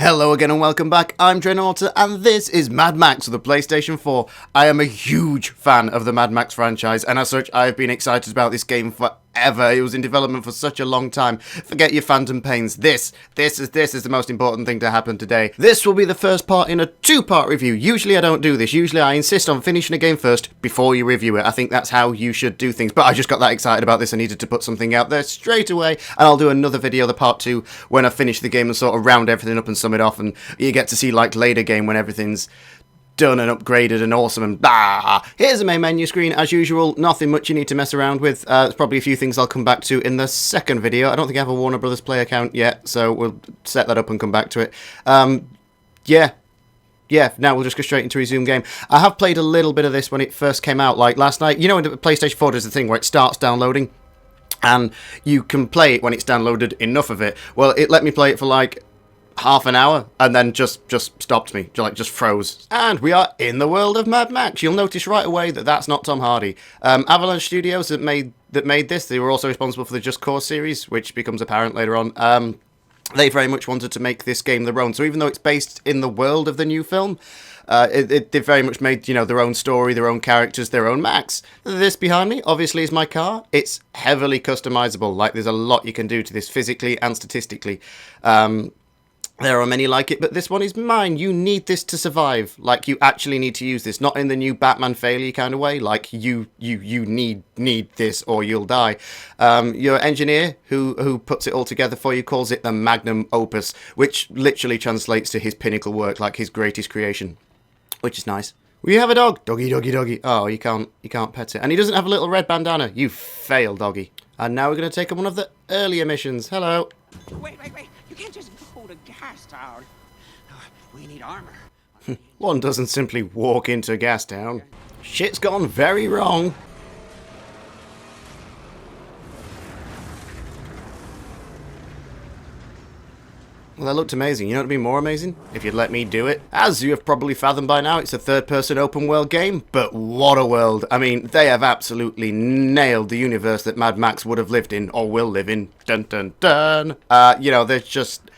Hello again and welcome back. I'm Dren Orter and this is Mad Max for the PlayStation 4. I am a huge fan of the Mad Max franchise and as such I have been excited about this game forever. It was in development for such a long time. Forget your phantom pains. This is the most important thing to happen today. This will be the first part in a two-part review. Usually I don't do this. Usually I insist on finishing a game first before you review it. I think that's how you should do things. But I just got that excited about this I needed to put something out there straight away. And I'll do another video, the part 2, when I finish the game and sort of round everything up and sum it off. And you get to see like later game when everything's done and upgraded and awesome and blah. Here's the main menu screen as usual. Nothing much you need to mess around with. There's probably a few things I'll come back to in the second video. I don't think I have a Warner Brothers Play account yet, so we'll set that up and come back to it. Yeah, now we'll just go straight into resume game. I have played a little bit of this when it first came out, like last night. You know, in the PlayStation 4 there's the thing where it starts downloading and you can play it when it's downloaded enough of it. Well, it let me play it for like half an hour and then just stopped me, just froze. And we are in the world of Mad Max. You'll notice right away that that's not Tom Hardy. Avalanche Studios that made this, they were also responsible for the Just Cause series, which becomes apparent later on. They very much wanted to make this game their own. So even though it's based in the world of the new film, they very much made, you know, their own story, their own characters, their own Max. This behind me, obviously, is my car. It's heavily customizable. Like, there's a lot you can do to this physically and statistically. There are many like it, but this one is mine. You need this to survive. Like, you actually need to use this. Not in the new Batman failure kind of way. Like, you need this or you'll die. Your engineer, who puts it all together for you, calls it the magnum opus, which literally translates to his pinnacle work, like his greatest creation, which is nice. We have a dog. Doggy, doggy, doggy. Oh, you can't pet it. And he doesn't have a little red bandana. You fail, doggy. And now we're going to take on one of the earlier missions. Hello. Wait. You can't just go to Gas Town. We need armor. One doesn't simply walk into Gas Town. Shit's gone very wrong. Well, that looked amazing. You know what would be more amazing? If you'd let me do it. As you have probably fathomed by now, it's a third-person open-world game, but what a world. I mean, they have absolutely nailed the universe that Mad Max would have lived in, or will live in. Dun, dun, dun. You know, there's just...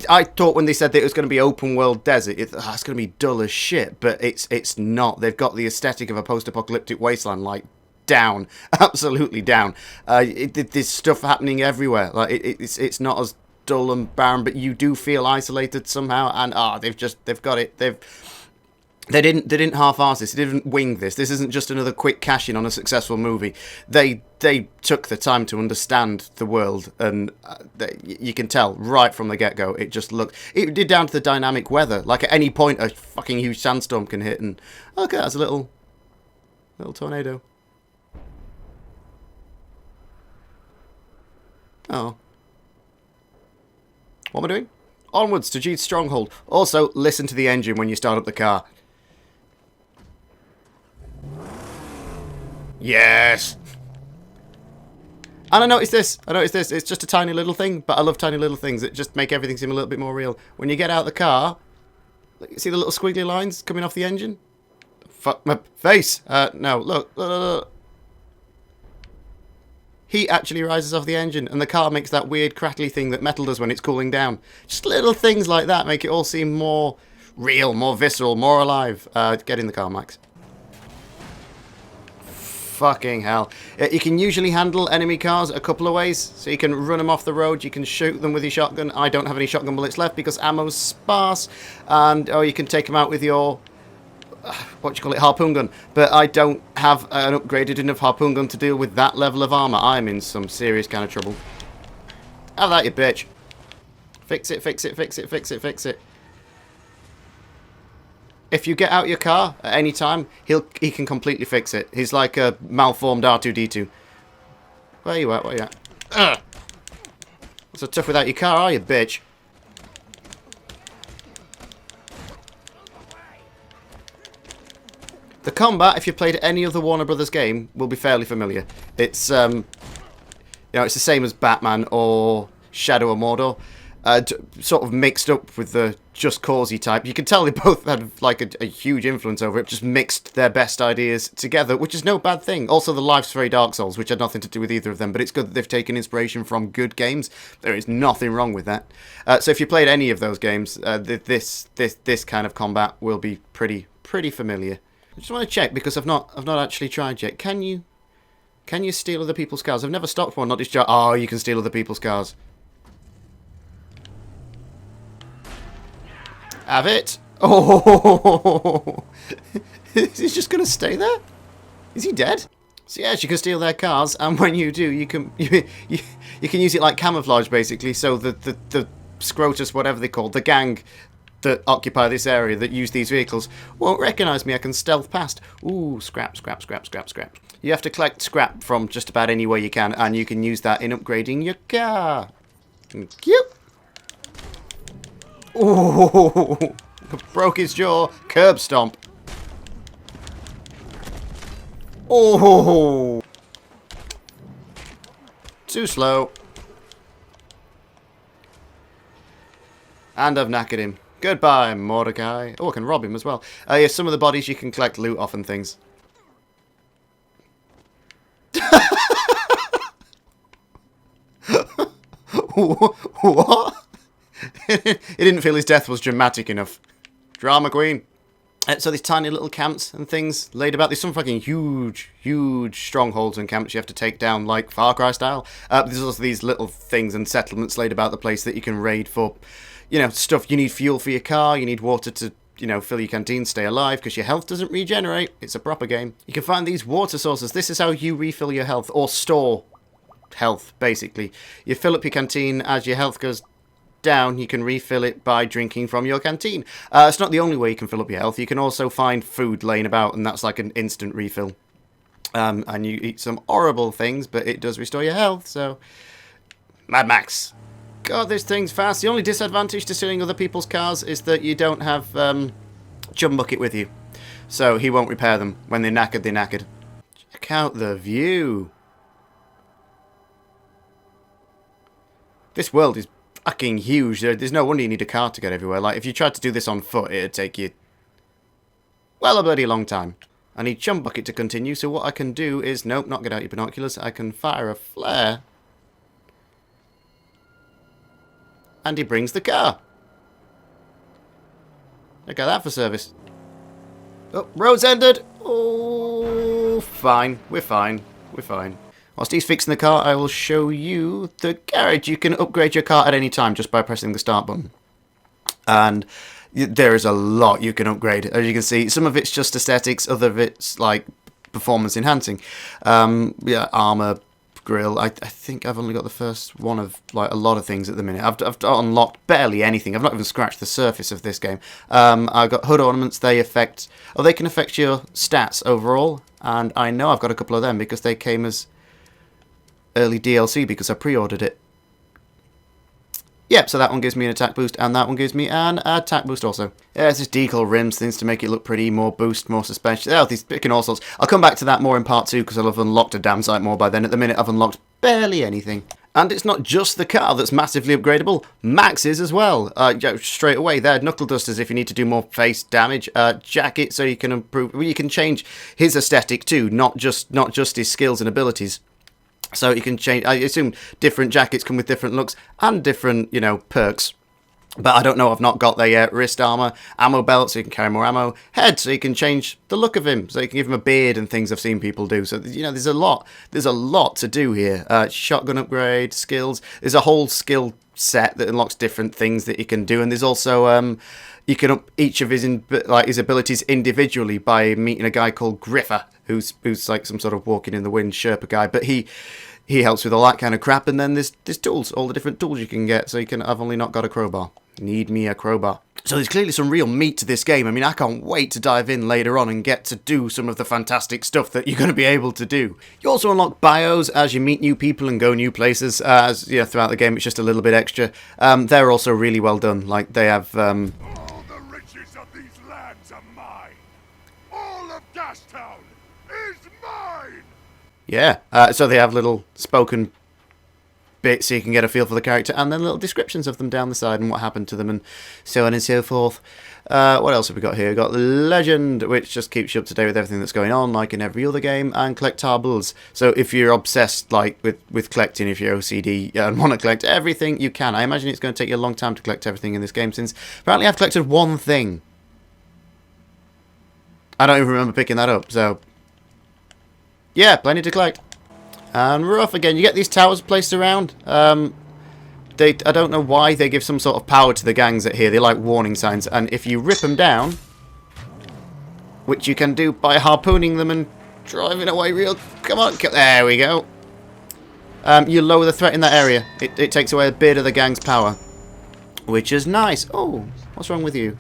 I thought when they said that it was going to be open-world desert, it's going to be dull as shit, but it's not. They've got the aesthetic of a post-apocalyptic wasteland, like, down. Absolutely down. There's stuff happening everywhere. Like, it's not as dull and barren, but you do feel isolated somehow, and they've got it. They didn't half-arse this. They didn't wing this. This isn't just another quick cash-in on a successful movie. They took the time to understand the world, and you can tell right from the get-go. It just looked. It did down to the dynamic weather. Like at any point, a fucking huge sandstorm can hit, and okay, that's a little tornado. Oh. What am I doing? Onwards to Jeet's stronghold. Also, listen to the engine when you start up the car. Yes! And I noticed this. It's just a tiny little thing, but I love tiny little things that just make everything seem a little bit more real. When you get out of the car, see the little squiggly lines coming off the engine? Fuck my face! No, look. Heat actually rises off the engine, and the car makes that weird crackly thing that metal does when it's cooling down. Just little things like that make it all seem more real, more visceral, more alive. Get in the car, Max. Fucking hell. You can usually handle enemy cars a couple of ways. So you can run them off the road, you can shoot them with your shotgun. I don't have any shotgun bullets left because ammo's sparse. And, you can take them out with your... harpoon gun, but I don't have an upgraded enough harpoon gun to deal with that level of armor. I'm in some serious kind of trouble. Have that, you bitch. Fix it. If you get out your car at any time, he can completely fix it. He's like a malformed R2-D2. Where you at? Ugh. Not so tough without your car, are you, bitch? The combat, if you played any other Warner Brothers game, will be fairly familiar. It's, it's the same as Batman or Shadow of Mordor. sort of mixed up with the Just Causey type. You can tell they both had like a huge influence over it, just mixed their best ideas together, which is no bad thing. Also, the Life's very Dark Souls, which had nothing to do with either of them, but it's good that they've taken inspiration from good games. There is nothing wrong with that. So if you played any of those games, this kind of combat will be pretty familiar. I just want to check because I've not actually tried yet. Can you steal other people's cars? I've never stopped one, not just oh, you can steal other people's cars. Have it. Oh, he's just gonna stay there. Is he dead? So yes, you can steal their cars, and when you do, you can use it like camouflage, basically. So the Scrotus, whatever they're called, the gang that occupy this area that use these vehicles won't recognise me. I can stealth past. Ooh, scrap. You have to collect scrap from just about anywhere you can, and you can use that in upgrading your car. Thank you. Ooh, broke his jaw. Curb stomp. Oh, too slow. And I've knackered him. Goodbye, Mordecai. Oh, I can rob him as well. Yeah, some of the bodies you can collect loot off and things. What? He didn't feel his death was dramatic enough. Drama queen. So these tiny little camps and things laid about. There's some fucking huge strongholds and camps you have to take down, like Far Cry style. There's also these little things and settlements laid about the place that you can raid for, you know, stuff. You need fuel for your car. You need water to, you know, fill your canteen, stay alive, because your health doesn't regenerate. It's a proper game. You can find these water sources. This is how you refill your health, or store health, basically. You fill up your canteen as your health goes down. You can refill it by drinking from your canteen. It's not the only way you can fill up your health. You can also find food laying about, and that's like an instant refill. And you eat some horrible things, but it does restore your health, so... Mad Max. God, this thing's fast. The only disadvantage to stealing other people's cars is that you don't have Chum Bucket with you. So he won't repair them. When they're knackered, they're knackered. Check out the view. This world is fucking huge. There's no wonder you need a car to get everywhere. Like, if you tried to do this on foot, it'd take you, well, a bloody long time. I need Chum Bucket to continue, so what I can do is, nope, not get out your binoculars. I can fire a flare. And he brings the car. Look at that for service. Oh, road's ended. Oh, fine. We're fine. We're fine. Whilst he's fixing the car, I will show you the garage. You can upgrade your car at any time just by pressing the start button. And there is a lot you can upgrade. As you can see, some of it's just aesthetics, other of it's like performance enhancing. Yeah, armor, grill. I think I've only got the first one of like a lot of things at the minute. I've unlocked barely anything. I've not even scratched the surface of this game. I've got hood ornaments. They can affect your stats overall. And I know I've got a couple of them because they came as early DLC because I pre-ordered it. Yep, so that one gives me an attack boost, and that one gives me an attack boost also. Yeah, it's just decal rims, things to make it look pretty, more boost, more suspension. Oh, these picking all sorts. I'll come back to that more in part 2 because I'll have unlocked a damn sight more by then. At the minute, I've unlocked barely anything. And it's not just the car that's massively upgradable. Max is as well. Straight away there, knuckle dusters if you need to do more face damage. Jacket so you can improve. Well, you can change his aesthetic too, not just his skills and abilities. So you can change, I assume different jackets come with different looks and different, you know, perks. But I don't know, I've not got there yet. Wrist armor, ammo belt so you can carry more ammo. Head so you can change the look of him. So you can give him a beard and things I've seen people do. So, you know, there's a lot to do here. Shotgun upgrade, skills. There's a whole skill set that unlocks different things that you can do. And there's also, you can up each of his abilities individually by meeting a guy called Griffer, who's like some sort of walking in the wind Sherpa guy, but he helps with all that kind of crap. And then there's tools, all the different tools you can get. So I've only not got a crowbar. Need me a crowbar. So there's clearly some real meat to this game. I mean, I can't wait to dive in later on and get to do some of the fantastic stuff that you're going to be able to do. You also unlock bios as you meet new people and go new places. As you know, throughout the game, it's just a little bit extra. They're also really well done. Like they have. All the riches of these lands are mine. All of Gastown is mine. Yeah. So they have little spoken bits so you can get a feel for the character, and then little descriptions of them down the side and what happened to them and so on and so forth. What else have we got here? We've got Legend, which just keeps you up to date with everything that's going on, like in every other game, and Collectables. So if you're obsessed like with collecting, if you're OCD and want to collect everything, you can. I imagine it's going to take you a long time to collect everything in this game, since apparently I've collected one thing. I don't even remember picking that up, so yeah, plenty to collect. And we're off again. You get these towers placed around. I don't know why they give some sort of power to the gangs at here. They're like warning signs. And if you rip them down, which you can do by harpooning them and driving away real... Come on. There we go. You lower the threat in that area. It takes away a bit of the gang's power, which is nice. Oh, what's wrong with you?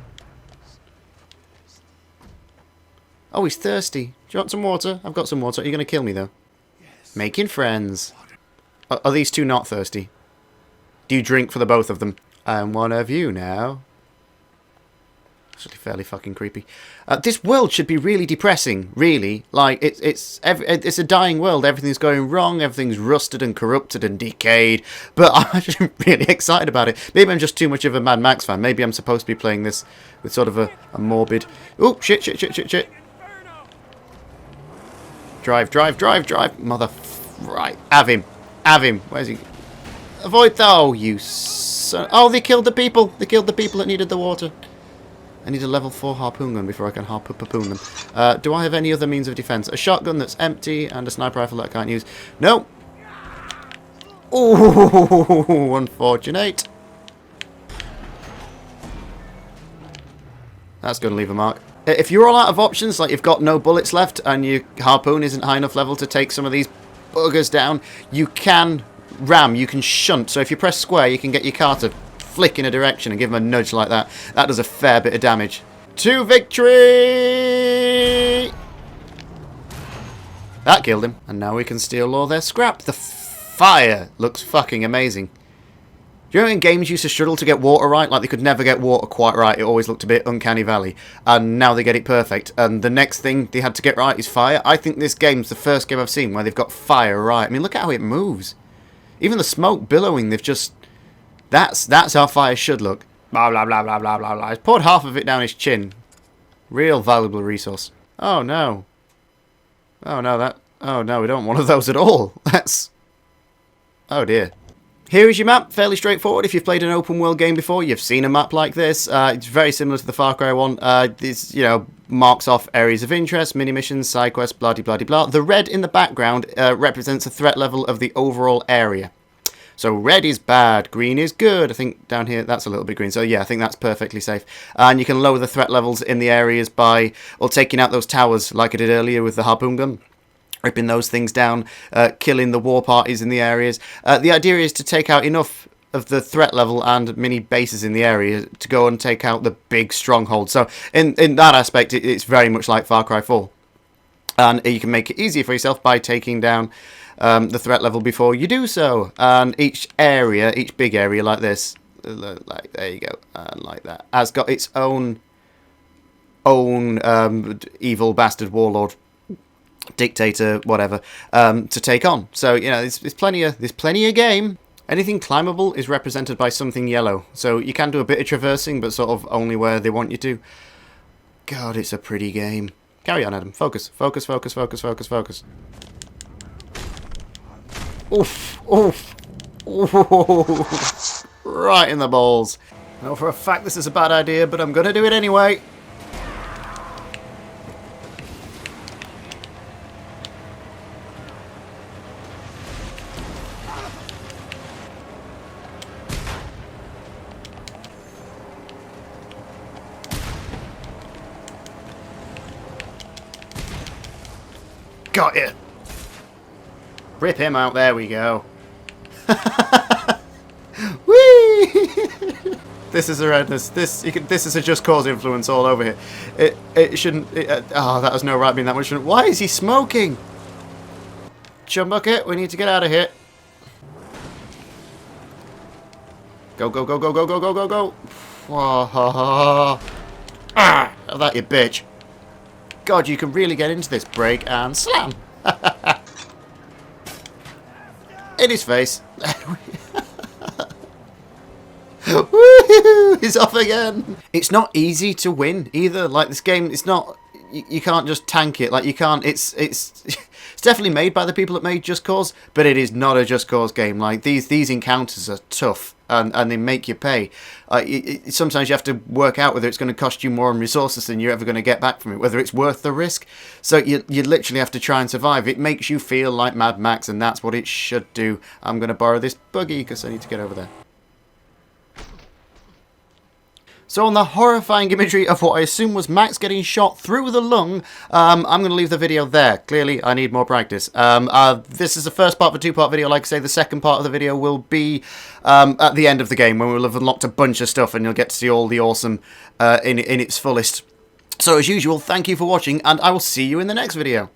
Oh, he's thirsty. Do you want some water? I've got some water. Are you going to kill me, though? Yes. Making friends. Are these two not thirsty? Do you drink for the both of them? I'm one of you now. Actually, fairly fucking creepy. This world should be really depressing, really. Like, it's a dying world. Everything's going wrong. Everything's rusted and corrupted and decayed. But I'm actually really excited about it. Maybe I'm just too much of a Mad Max fan. Maybe I'm supposed to be playing this with sort of a morbid... Oh, shit. Drive. Mother... Right. Have him. Where's he? Avoid that. Oh, you son... Oh, they killed the people. They killed the people that needed the water. I need a level 4 harpoon gun before I can harpoon them. Do I have any other means of defense? A shotgun that's empty and a sniper rifle that I can't use. No. Oh, unfortunate. That's going to leave a mark. If you're all out of options, like you've got no bullets left and your harpoon isn't high enough level to take some of these buggers down, you can ram, you can shunt. So if you press square, you can get your car to flick in a direction and give them a nudge like that. That does a fair bit of damage. To victory! That killed him. And now we can steal all their scrap. The fire looks fucking amazing. Do you know in games used to struggle to get water right? Like they could never get water quite right. It always looked a bit uncanny valley. And now they get it perfect. And the next thing they had to get right is fire. I think this game's the first game I've seen where they've got fire right. I mean, look at how it moves. Even the smoke billowing, they've just... That's how fire should look. Blah, blah, blah, blah, blah, blah, blah. He's poured half of it down his chin. Real valuable resource. Oh, no. Oh, no, Oh, no, we don't want one of those at all. That's... Oh, dear. Here is your map, fairly straightforward. If you've played an open world game before, you've seen a map like this. It's very similar to the Far Cry one. This, marks off areas of interest, mini-missions, side quests, blah-de-blah-de-blah. The red in the background represents a threat level of the overall area. So red is bad, green is good. I think down here, that's a little bit green. So yeah, I think that's perfectly safe. And you can lower the threat levels in the areas by, taking out those towers like I did earlier with the harpoon gun. Ripping those things down, killing the war parties in the areas. The idea is to take out enough of the threat level and mini bases in the area to go and take out the big stronghold. So in that aspect, it's very much like Far Cry 4. And you can make it easier for yourself by taking down the threat level before you do so. And each big area like this, like there you go, and like that, has got its own evil bastard warlord, dictator, whatever, to take on. So there's plenty of game. Anything climbable is represented by something yellow, so you can do a bit of traversing, but sort of only where they want you to. God, it's a pretty game. Carry on, Adam. Focus. Oof. Oof. Right in the balls. I know for a fact this is a bad idea, but I'm gonna do it anyway. Got it. Rip him out. There we go. Whee! This is horrendous. This is a Just Cause influence all over here. It shouldn't. That has no right being that much. Why is he smoking? Chum bucket. We need to get out of here. Go. Ah, that you bitch. God, you can really get into this. Break and slam. In his face. Woohoo! He's off again. It's not easy to win either. Like, this game, it's not. You can't just tank it. Like, you can't. It's definitely made by the people that made Just Cause, but it is not a Just Cause game. Like, these encounters are tough, and they make you pay. Sometimes you have to work out whether it's going to cost you more in resources than you're ever going to get back from it, whether it's worth the risk. So you literally have to try and survive. It makes you feel like Mad Max, and that's what it should do. I'm going to borrow this buggy because I need to get over there. So on the horrifying imagery of what I assume was Max getting shot through the lung, I'm going to leave the video there. Clearly, I need more practice. This is the first part of a two-part video. Like I say, the second part of the video will be at the end of the game, when we'll have unlocked a bunch of stuff and you'll get to see all the awesome in its fullest. So as usual, thank you for watching, and I will see you in the next video.